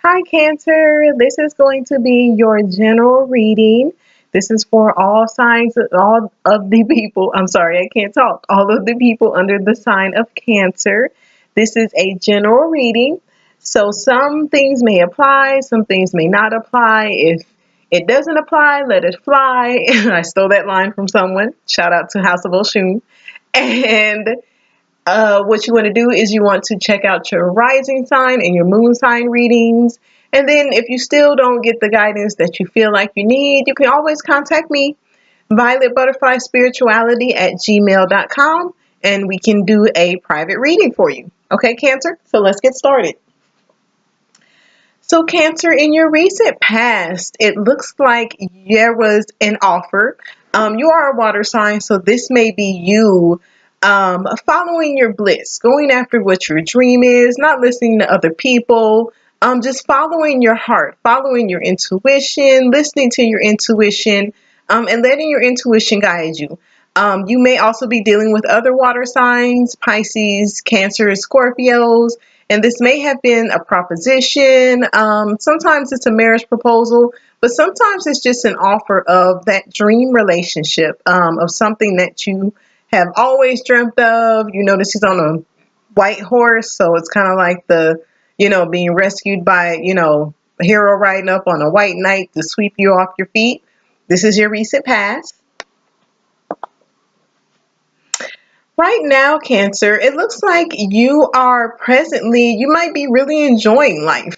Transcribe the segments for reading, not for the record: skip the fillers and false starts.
Hi, Cancer. This is going to be your general reading. This is for all signs, all of the people. I'm sorry, I can't talk. All of the people under the sign of Cancer. This is a general reading. So some things may apply, some things may not apply. If it doesn't apply, let it fly. I stole that line from someone. Shout out to House of Oshun. And what you want to do is you want to check out your rising sign and your moon sign readings. And then if you still don't get the guidance that you feel like you need, you can always contact me, Violet Butterfly Spirituality at gmail.com, and we can do a private reading for you. Okay, Cancer? So let's get started. So, Cancer, in your recent past, it looks like there was an offer. You are a water sign, so this may be you following your bliss, going after what your dream is, not listening to other people, just following your heart, following your intuition, listening to your intuition, and letting your intuition guide you. You may also be dealing with other water signs, Pisces, Cancer, Scorpios, and this may have been a proposition. Sometimes it's a marriage proposal, but sometimes it's just an offer of that dream relationship, of something that you have always dreamt of. You notice he's on a white horse, so it's kind of like being rescued by, a hero riding up on a white knight to sweep you off your feet. This is your recent past. Right now, Cancer, it looks like you might be really enjoying life.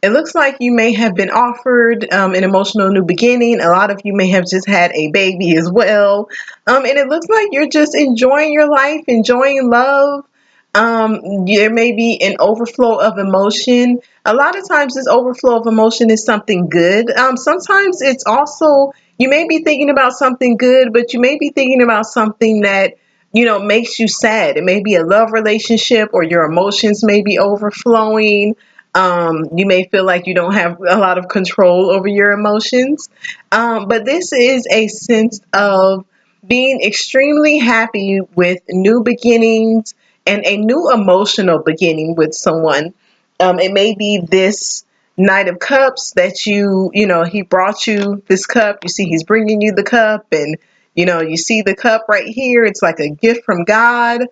It looks like you may have been offered an emotional new beginning. A lot of you may have just had a baby as well. And it looks like you're just enjoying your life, enjoying love. There may be an overflow of emotion. A lot of times, this overflow of emotion is something good. Sometimes it's also, you may be thinking about something good, but you may be thinking about something that makes you sad. It may be a love relationship, or your emotions may be overflowing. You may feel like you don't have a lot of control over your emotions. But this is a sense of being extremely happy with new beginnings and a new emotional beginning with someone. It may be this Knight of Cups that he brought you this cup. You see, he's bringing you the cup, and you see the cup right here. It's like a gift from God.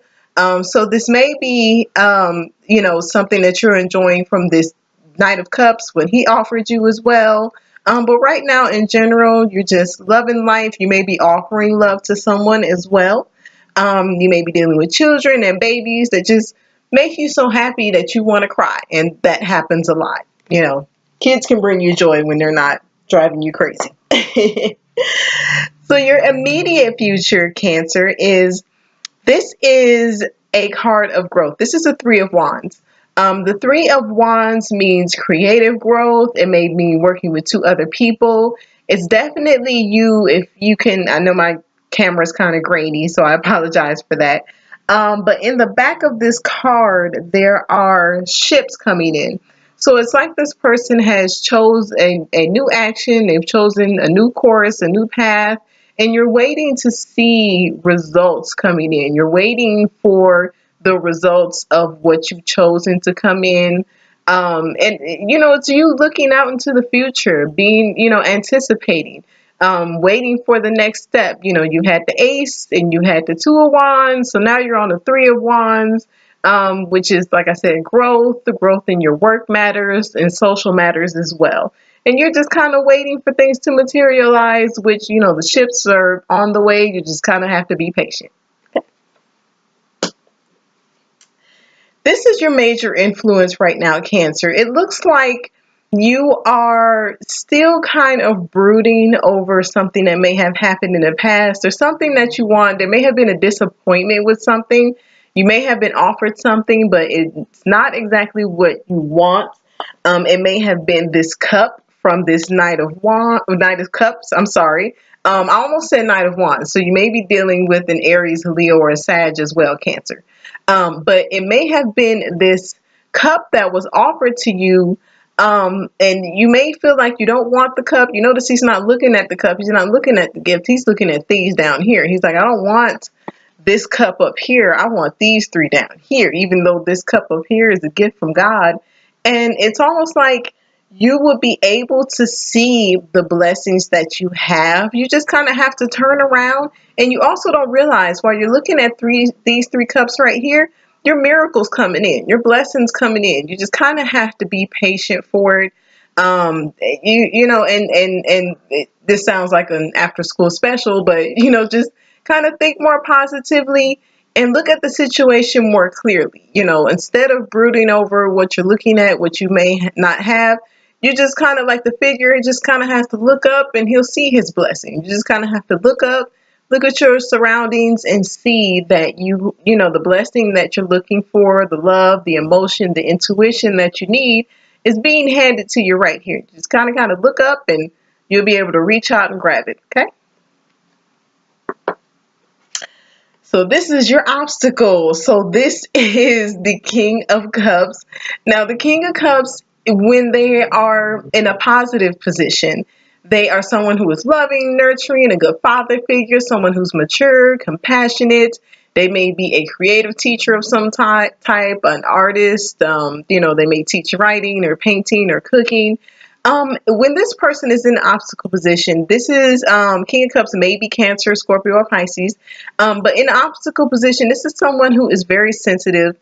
So this may be, something that you're enjoying from this Knight of Cups, what he offered you as well. But right now, in general, you're just loving life. You may be offering love to someone as well. You may be dealing with children and babies that just make you so happy that you want to cry. And that happens a lot. Kids can bring you joy when they're not driving you crazy. So your immediate future, Cancer, this is a card of growth. This is a Three of Wands. The Three of Wands means creative growth. It may mean working with two other people. It's definitely you, if you can. I know my camera's kind of grainy, so I apologize for that. But in the back of this card, there are ships coming in. So it's like this person has chose a new action. They've chosen a new course, a new path, and you're waiting to see results coming in. You're waiting for the results of what you've chosen to come in. It's you looking out into the future, being, anticipating, waiting for the next step. You had the Ace and you had the Two of Wands. So now you're on the Three of Wands, which is, like I said, growth. The growth in your work matters and social matters as well. And you're just kind of waiting for things to materialize, which, the ships are on the way. You just kind of have to be patient. This is your major influence right now, Cancer. It looks like you are still kind of brooding over something that may have happened in the past, or something that you want. There may have been a disappointment with something. You may have been offered something, but it's not exactly what you want. It may have been this cup from this Knight of Cups. I'm sorry. I almost said Knight of Wands. So you may be dealing with an Aries, a Leo, or a Sag as well, Cancer. But it may have been this cup that was offered to you. And you may feel like you don't want the cup. You notice he's not looking at the cup. He's not looking at the gift. He's looking at these down here. He's like, I don't want this cup up here. I want these three down here, even though this cup up here is a gift from God. And it's almost like you will be able to see the blessings that you have. You just kind of have to turn around, and you also don't realize while you're looking at these three cups right here, your miracles coming in, your blessings coming in. You just kind of have to be patient for it. This sounds like an after school special, but just kind of think more positively and look at the situation more clearly. Instead of brooding over what you're looking at, what you may not have, you just kind of like the figure, just kind of has to look up and he'll see his blessing. You just kind of have to look up, look at your surroundings and see that the blessing that you're looking for, the love, the emotion, the intuition that you need is being handed to you right here. Just kind of look up and you'll be able to reach out and grab it. Okay. So this is your obstacle. So this is the King of Cups. Now, the King of Cups, when they are in a positive position, they are someone who is loving, nurturing, a good father figure, someone who's mature, compassionate. They may be a creative teacher of some type, an artist. They may teach writing or painting or cooking. When this person is in obstacle position, this is King of Cups, maybe Cancer, Scorpio, or Pisces. But in obstacle position, this is someone who is very sensitive.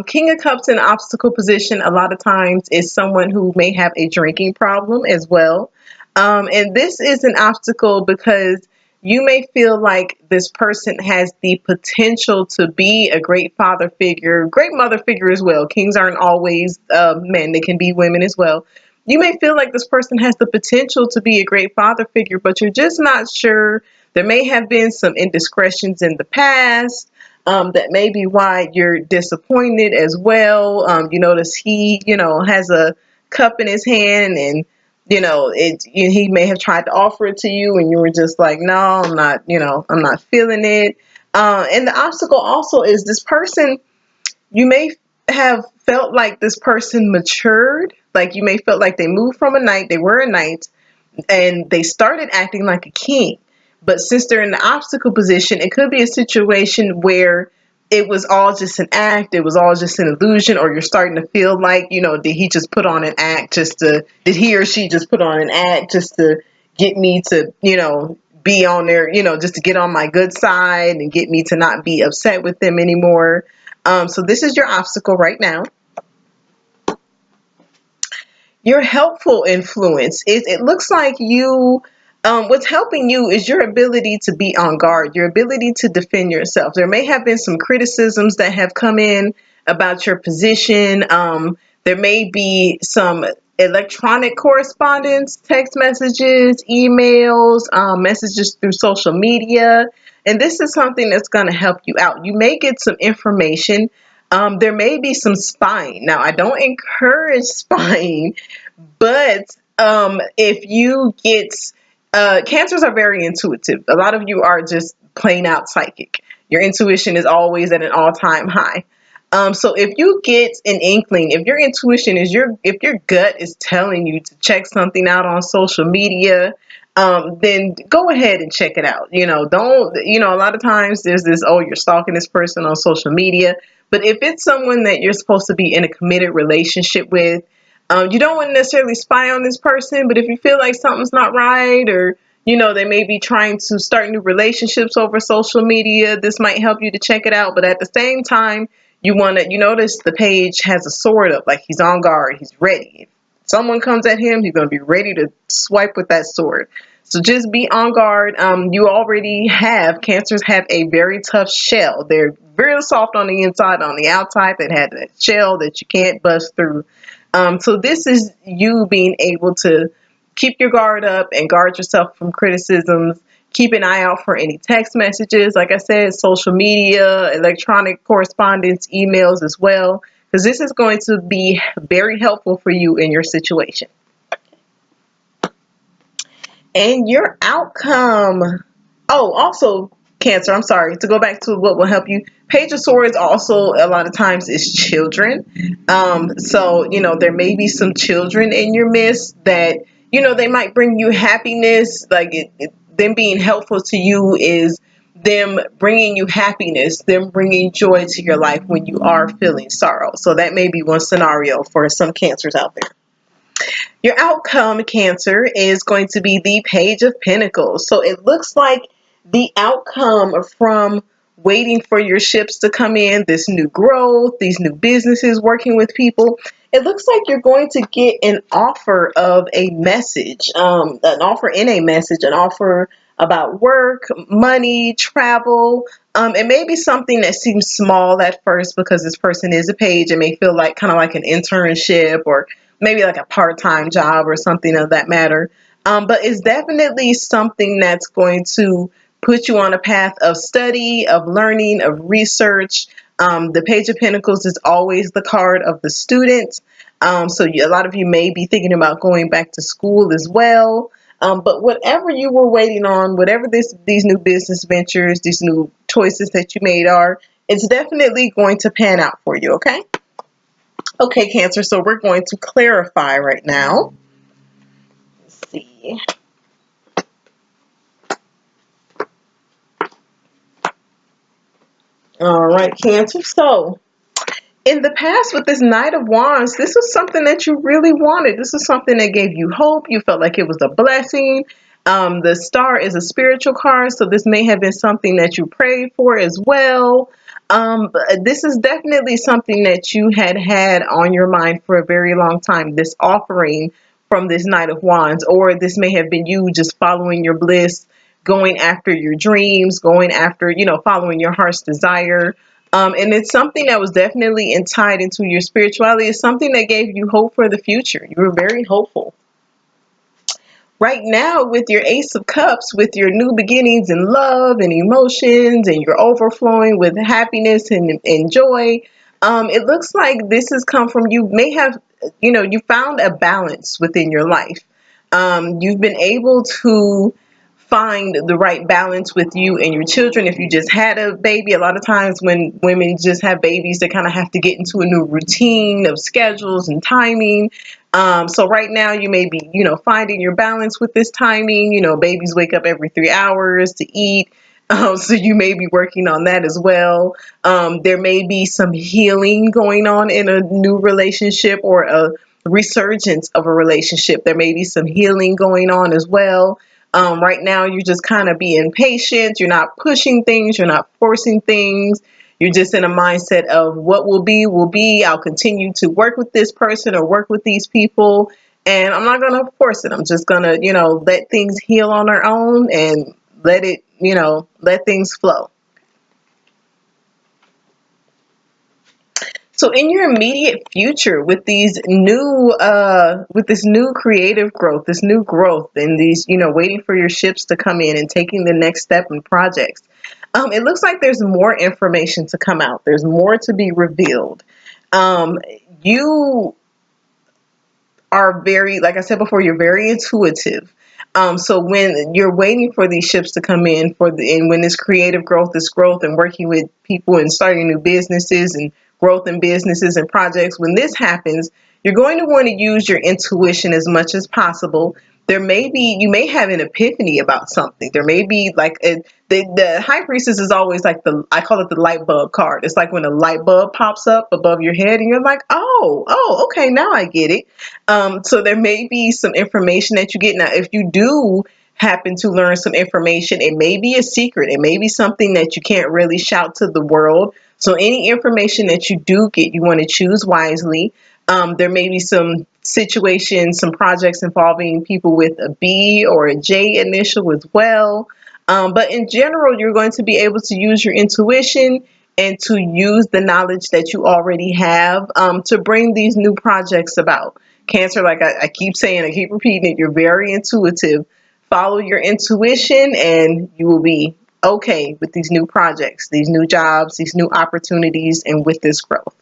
King of Cups in obstacle position, a lot of times, is someone who may have a drinking problem as well. And this is an obstacle because you may feel like this person has the potential to be a great father figure, great mother figure as well. Kings aren't always men, they can be women as well. You may feel like this person has the potential to be a great father figure, but you're just not sure. There may have been some indiscretions in the past. That may be why you're disappointed as well. You notice he, has a cup in his hand, and he may have tried to offer it to you, and you were just like, no, I'm not feeling it. And the obstacle also is this person. You may have felt like this person matured, like you may felt like they moved from a knight, they were a knight, and they started acting like a king. But since they're in the obstacle position, it could be a situation where it was all just an act, it was all just an illusion, or you're starting to feel like, did he just put on an act did he or she just put on an act just to get me to, be on there, just to get on my good side and get me to not be upset with them anymore. So this is your obstacle right now. Your helpful influence is, it looks like what's helping you is your ability to be on guard, your ability to defend yourself. There may have been some criticisms that have come in about your position. There may be some electronic correspondence, text messages, emails, messages through social media. And this is something that's going to help you out. You may get some information. There may be some spying. Now, I don't encourage spying, but if you get cancers are very intuitive. A lot of you are just plain out psychic. Your intuition is always at an all-time high. So if you get an inkling, if your intuition is if your gut is telling you to check something out on social media, then go ahead and check it out. A lot of times there's this, oh, you're stalking this person on social media. But if it's someone that you're supposed to be in a committed relationship with, you don't want to necessarily spy on this person, but if you feel like something's not right, or they may be trying to start new relationships over social media, this might help you to check it out. But at the same time, you notice the page has a sword up, like he's on guard, he's ready. If someone comes at him, he's going to be ready to swipe with that sword. So just be on guard. Cancers have a very tough shell. They're very soft on the inside, on the outside. That had that shell that you can't bust through. So this is you being able to keep your guard up and guard yourself from criticisms. Keep an eye out for any text messages. Like I said, social media, electronic correspondence, emails as well, because this is going to be very helpful for you in your situation. And your outcome. Oh, also, Cancer, I'm sorry, to go back to what will help you. Page of Swords also a lot of times is children. So, there may be some children in your midst that, they might bring you happiness. Like them being helpful to you is them bringing you happiness, them bringing joy to your life when you are feeling sorrow. So that may be one scenario for some cancers out there. Your outcome, Cancer, is going to be the Page of Pentacles. So it looks like the outcome from waiting for your ships to come in, this new growth, these new businesses, working with people. It looks like you're going to get an offer of a message, an offer in a message, an offer about work, money, travel. It may be something that seems small at first because this person is a page. It may feel like kind of like an internship or maybe like a part-time job or something of that matter. But it's definitely something that's going to put you on a path of study, of learning, of research. The Page of Pentacles is always the card of the student. So a lot of you may be thinking about going back to school as well. But whatever you were waiting on, whatever these new business ventures, these new choices that you made are, it's definitely going to pan out for you, okay? Okay, Cancer, so we're going to clarify right now. Let's see. All right, Cancer. So in the past with this Knight of Wands, this was something that you really wanted. This was something that gave you hope. You felt like it was a blessing. The Star is a spiritual card, so this may have been something that you prayed for as well. But this is definitely something that you had on your mind for a very long time, this offering from this Knight of Wands, or this may have been you just following your bliss, going after your dreams, going after, following your heart's desire. And it's something that was definitely tied into your spirituality. It's something that gave you hope for the future. You were very hopeful. Right now, with your Ace of Cups, with your new beginnings in love and emotions, and you're overflowing with happiness and joy, it looks like this has come from you. May have, you found a balance within your life. You've been able to find the right balance with you and your children. If you just had a baby, a lot of times when women just have babies, they kind of have to get into a new routine of schedules and timing. So right now you may be, finding your balance with this timing. Babies wake up every 3 hours to eat. So you may be working on that as well. There may be some healing going on in a new relationship or a resurgence of a relationship. There may be some healing going on as well. Right now, you're just kind of being patient. You're not pushing things. You're not forcing things. You're just in a mindset of what will be, will be. I'll continue to work with this person or work with these people. And I'm not going to force it. I'm just going to, let things heal on their own and let it, let things flow. So in your immediate future with these new with this new creative growth, this new growth and these, waiting for your ships to come in and taking the next step in projects, it looks like there's more information to come out. There's more to be revealed. You are very, like I said before, you're very intuitive. So when you're waiting for these ships to come in and when this creative growth, this growth and working with people and starting new businesses and growth in businesses and projects, when this happens, you're going to want to use your intuition as much as possible. You may have an epiphany about something. There may be like the High Priestess is always like I call it the light bulb card. It's like when a light bulb pops up above your head and you're like, oh, okay, now I get it. So there may be some information that you get. Now, if you do happen to learn some information, it may be a secret. It may be something that you can't really shout to the world. So any information that you do get, you want to choose wisely. There may be some situations, some projects involving people with a B or a J initial as well. But in general, you're going to be able to use your intuition and to use the knowledge that you already have to bring these new projects about. Cancer, like I keep saying, I keep repeating it, you're very intuitive. Follow your intuition and you will be okay with these new projects, these new jobs, these new opportunities, and with this growth.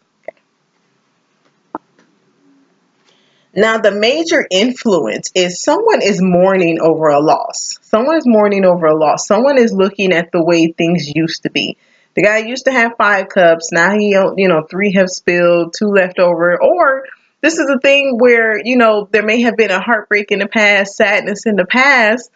Now, the major influence is someone is mourning over a loss. Someone is mourning over a loss. Someone is looking at the way things used to be. The guy used to have 5 cups. Now he, 3 have spilled, 2 left over. Or this is a thing where, there may have been a heartbreak in the past, sadness in the past.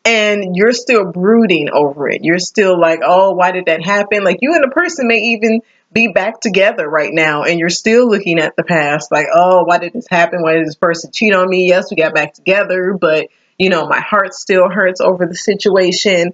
and you're still brooding over it. You're still like, oh, why did that happen? Like, you and the person may even be back together right now, and you're still looking at the past like, oh, why did this happen? Why did this person cheat on me? Yes, we got back together, but my heart still hurts over the situation.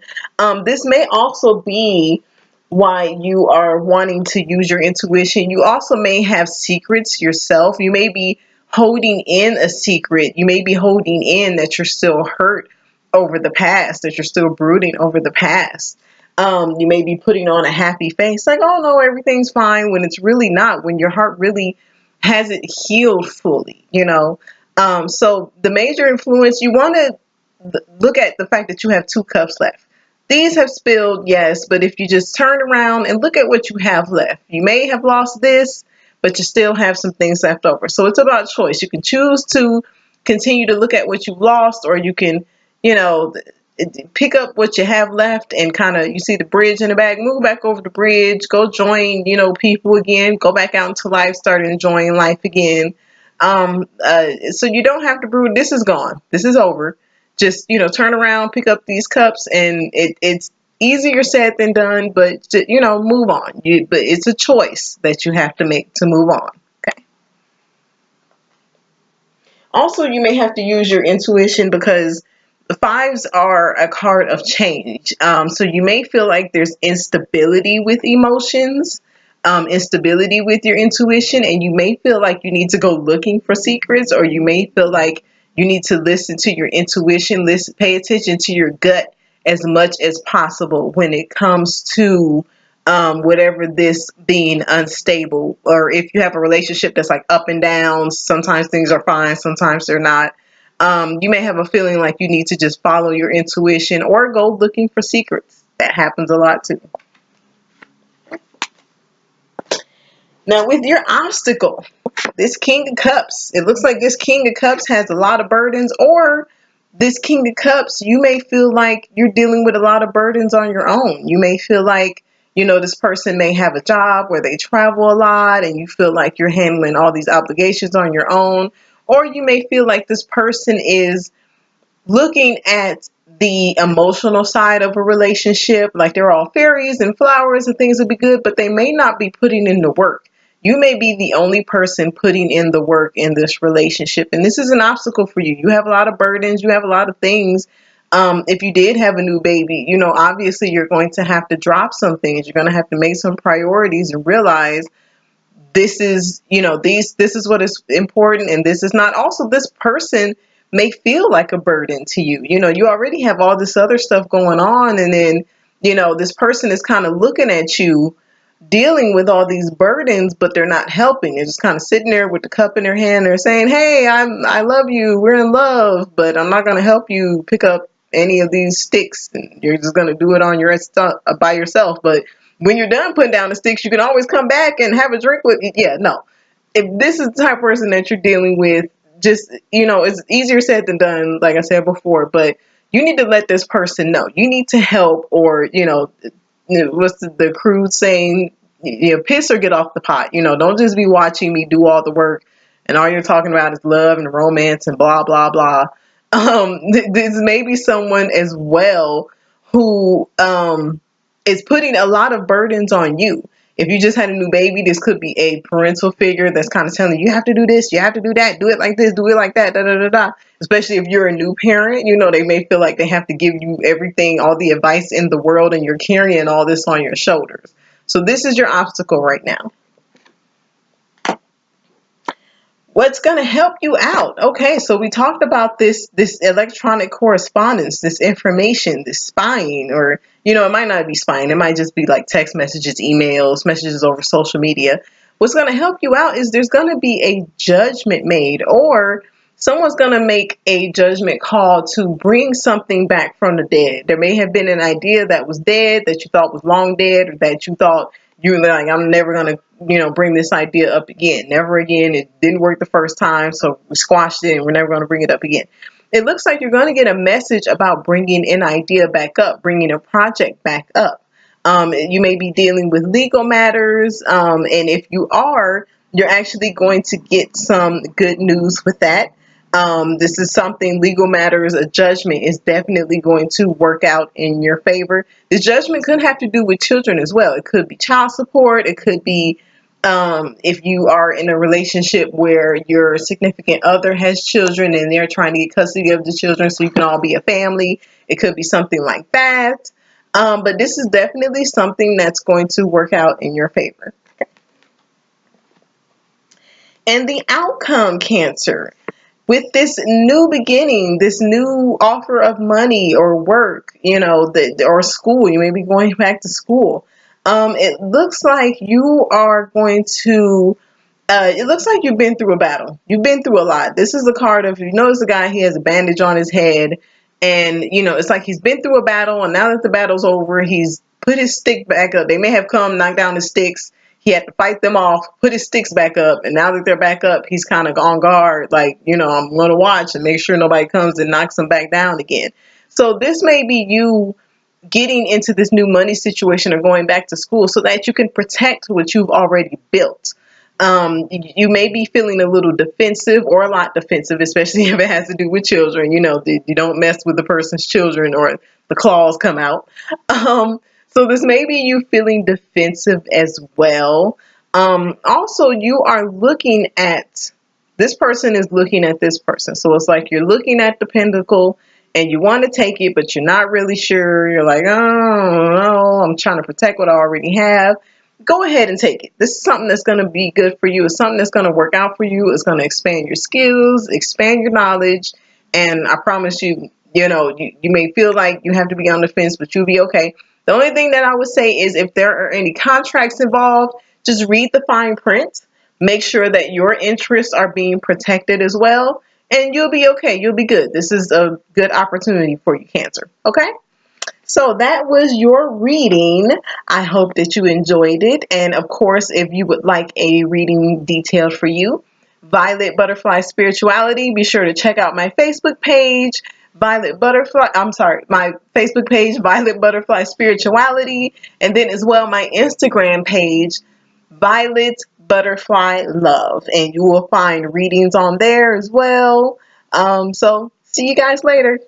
This may also be why you are wanting to use your intuition. You also may have secrets yourself. You may be holding in a secret. You may be holding in that you're still hurt over the past, that you're still brooding over the past. You may be putting on a happy face, like, oh no, everything's fine, when it's really not, when your heart really hasn't healed fully. So the major influence, you want to look at the fact that you have 2 cups left. These have spilled, yes, but if you just turn around and look at what you have left, you may have lost this, but you still have some things left over. So it's about choice. You can choose to continue to look at what you've lost, or you can, you know, pick up what you have left and kind of, you see the bridge in the back, move back over the bridge, go join, people again, go back out into life, start enjoying life again. So you don't have to brood. This is gone. This is over. Just, turn around, pick up these cups, and it's easier said than done, but, move on. But it's a choice that you have to make to move on. Okay. Also, you may have to use your intuition, because the 5s are a card of change. So you may feel like there's instability with emotions, instability with your intuition, and you may feel like you need to go looking for secrets, or you may feel like you need to listen to your intuition, pay attention to your gut as much as possible when it comes to whatever this being unstable, or if you have a relationship that's like up and down, sometimes things are fine, sometimes they're not. You may have a feeling like you need to just follow your intuition or go looking for secrets. That happens a lot too. Now, with your obstacle, this King of Cups, it looks like this King of Cups has a lot of burdens, or this King of Cups, you may feel like you're dealing with a lot of burdens on your own. You may feel like, this person may have a job where they travel a lot, and you feel like you're handling all these obligations on your own. Or you may feel like this person is looking at the emotional side of a relationship, like they're all fairies and flowers and things would be good, but they may not be putting in the work. You may be the only person putting in the work in this relationship, and this is an obstacle for you. You have a lot of burdens, you have a lot of things. If you did have a new baby, obviously you're going to have to drop some things. You're going to have to make some priorities and realize this is, this is what is important, and this is not. Also, this person may feel like a burden to you. You already have all this other stuff going on, and then, this person is kind of looking at you dealing with all these burdens, but they're not helping. They're just kind of sitting there with the cup in their hand. They're saying, hey, I love you. We're in love, but I'm not going to help you pick up any of these sticks. And you're just going to do it on your by yourself. But when you're done putting down the sticks, you can always come back and have a drink with. Yeah, no. If this is the type of person that you're dealing with, just, it's easier said than done, like I said before, but you need to let this person know. You need to help, or, what's the crude saying? Piss or get off the pot. Don't just be watching me do all the work and all you're talking about is love and romance and blah, blah, blah. There's maybe someone as well who is putting a lot of burdens on you. If you just had a new baby, this could be a parental figure that's kind of telling you, you have to do this, you have to do that, do it like this, do it like that, da da da da. Especially if you're a new parent, they may feel like they have to give you everything, all the advice in the world, and you're carrying all this on your shoulders. So this is your obstacle right now. What's going to help you out? Okay, so we talked about this electronic correspondence, this information, this spying, or, it might not be spying. It might just be like text messages, emails, messages over social media. What's going to help you out is there's going to be a judgment made, or someone's going to make a judgment call to bring something back from the dead. There may have been an idea that was dead, that you thought was long dead, or that you thought you were like, I'm never going to, bring this idea up again. Never again. It didn't work the first time, so we squashed it and we're never going to bring it up again. It looks like you're going to get a message about bringing an idea back up, bringing a project back up. You may be dealing with legal matters, and if you are, you're actually going to get some good news with that. This is something, legal matters, a judgment is definitely going to work out in your favor. The judgment could have to do with children as well. It could be child support. It could be if you are in a relationship where your significant other has children and they're trying to get custody of the children so you can all be a family. It could be something like that. But this is definitely something that's going to work out in your favor. And the outcome, Cancer, with this new beginning, this new offer of money or work, or school, you may be going back to school. It looks like you are going to it looks like you've been through a battle. You've been through a lot. This is the card of, you notice the guy, he has a bandage on his head. And, it's like he's been through a battle. And now that the battle's over, he's put his stick back up. They may have come, knocked down his sticks. He had to fight them off, put his sticks back up. And now that they're back up, he's kind of on guard. Like, I'm going to watch and make sure nobody comes and knocks him back down again. So this may be you getting into this new money situation or going back to school so that you can protect what you've already built. You may be feeling a little defensive or a lot defensive, especially if it has to do with children. You don't mess with the person's children or the claws come out. So this may be you feeling defensive as well. Also, you are looking at, this person is looking at this person. So it's like you're looking at the pentacle and you want to take it, but you're not really sure. You're like, oh, no, I'm trying to protect what I already have. Go ahead and take it. This is something that's going to be good for you. It's something that's going to work out for you. It's going to expand your skills, expand your knowledge. And I promise you, you may feel like you have to be on the fence, but you'll be okay. The only thing that I would say is if there are any contracts involved, just read the fine print. Make sure that your interests are being protected as well. And you'll be okay. You'll be good. This is a good opportunity for you, Cancer. Okay? So that was your reading. I hope that you enjoyed it. And of course, if you would like a reading detailed for you, Violet Butterfly Spirituality, be sure to check out my Facebook page, my Facebook page, Violet Butterfly Spirituality, and then as well my Instagram page, Violet Butterfly Love. And you will find readings on there as well. So see you guys later.